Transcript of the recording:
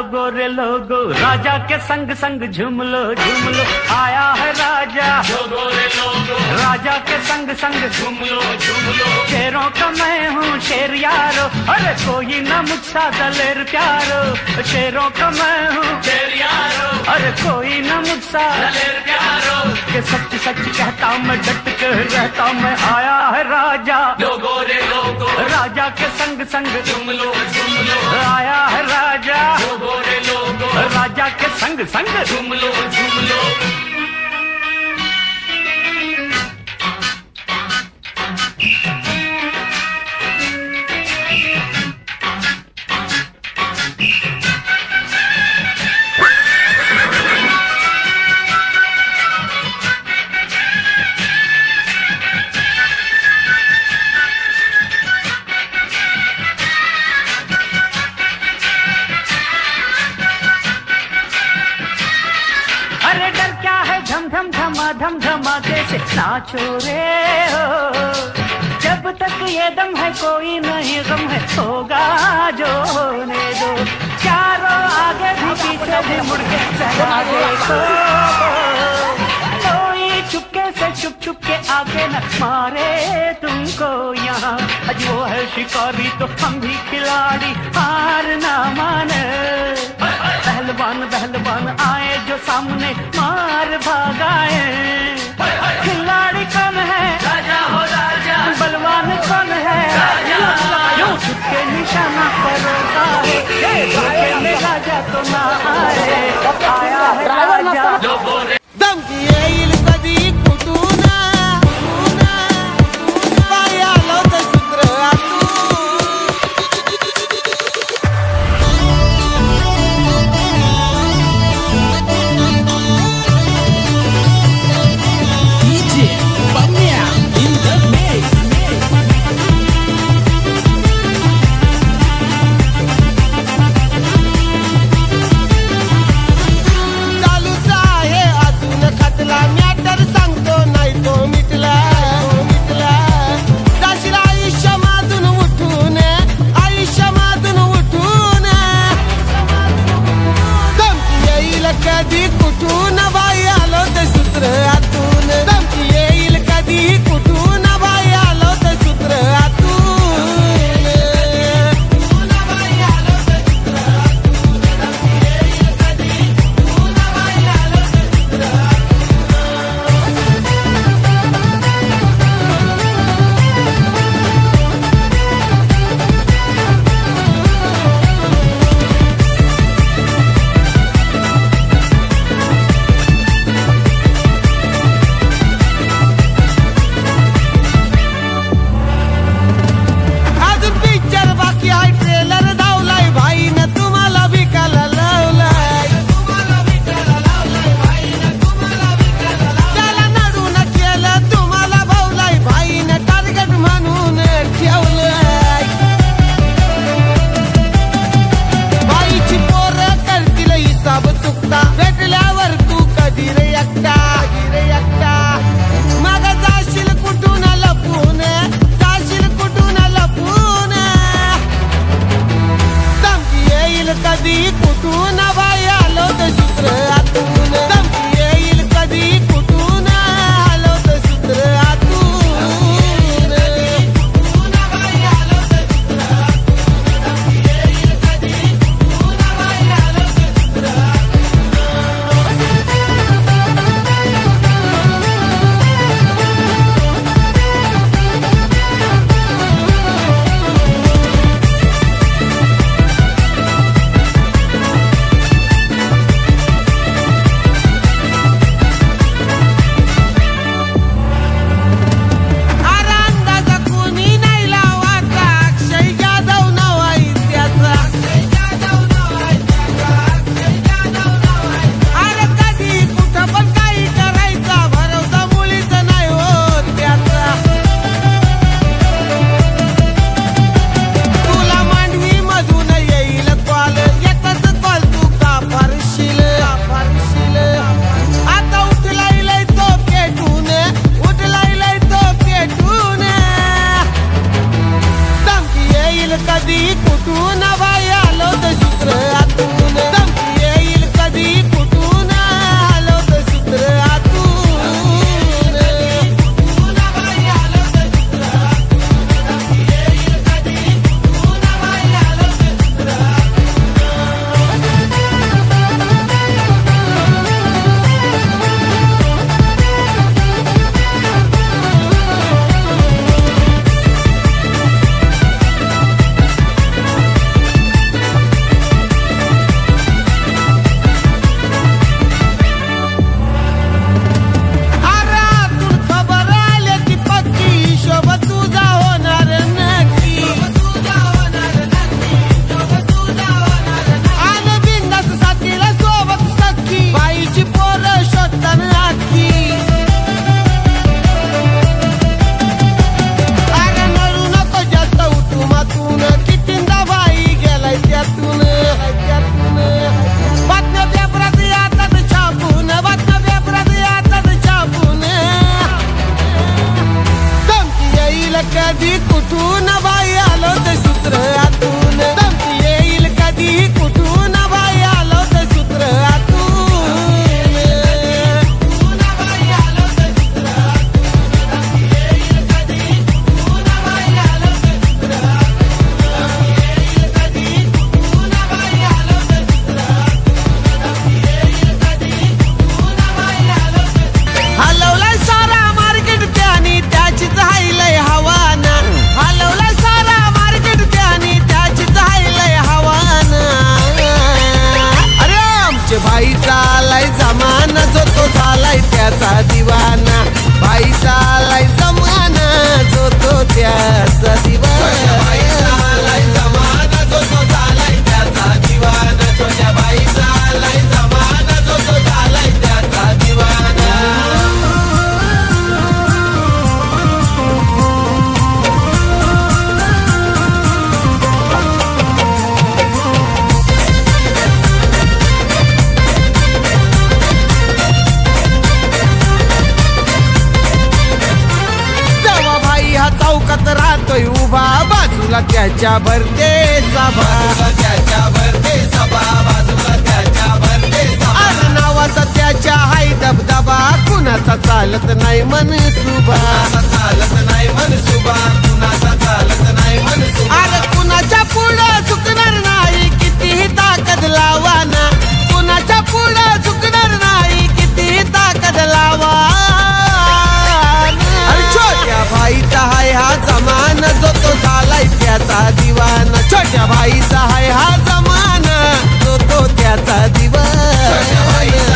Logo रे logo, राजा के संग संग zoom low zoom low, आया है राजा। लोगो रे लोगो, राजा के संग संग झूम लो झूम लो, शेरों का मैं हूँ शेर यारो, अरे कोई ना मुझसा दलेर प्यारो, शेरों का मैं हूँ शेर यारो, अरे कोई ना मुझसा दलेर प्यारो, के सच सच कहता मैं डट के रहता मैं, आया है राजा। लोगो रे लोगो, राजा के संग संग झूम लो झूम लो, आया है राजा। लोगो रे लोगो, राजा के संग संग झूम लो झूम लो। धम धमाके से नाचो रे हो, जब तक ये दम है कोई नहीं गम है, होगा जो होने दो, चारों आगे भी पीछे भी मुड़ के चला देखो, कोई चुपके से चुप के आगे न मारे तुमको यहाँ, आज वो है शिकारी तो हम भी खिलाड़ी, हार ना माने, पहलवान पहलवान आए जो सामने मार भागाए, खिलाड़ी कौन है राजा हो राजा, बलवान कौन है राजा, यूं छुपके निशाना करोगा है, में राजा तो ना आए, आया है राजा। धमकी येईल कधी कुठून, पाय आलो तर सूत्र चालूच आहे आज कधी कुठून बाई आलो ते सूत्र आतून धमकी येईल कधी कुठून बाई आलो ते सूत्र आतून हलवलाय सारा मार्केट त्यानी त्याचीच हायलय हवाना हलवलाय सारा मार्केट त्यानी त्याचीच हायलय हवाना अरे आमचे भाई चालाय जमाना जो तो झालाय त्याचा दिवाना भाई चालाय जमाना जो तो त्याचा दिवाना भाई चालाय जमाना जो तो झालाय त्याचा दिवाना छोट्या भाई चालाय जमाना जो तो झालाय त्याचा दिवाना चौकात राहतोय उभा बाजूला त्याच्या भरते सभा बाजूला त्याच्या भरते सभा नावाचा त्याच्या हाय दबदबा कुणाचा चालत नाही मनसुबा चालत नाही मनसुबा कुणाचा चालत नाही मनसुबा अरे कुणाच्या पुढं चुकणार नाही कितीही ताकद लावाना कुणाच्या पुढं चुकणार नाही कितीही ताकद लावा छोट्या भाईचा हाय हा जमाना जो तो झालाय त्याचा दिवाना छोट्या भाईचा हाय हा जमाना जो तो त्याचा दिवाना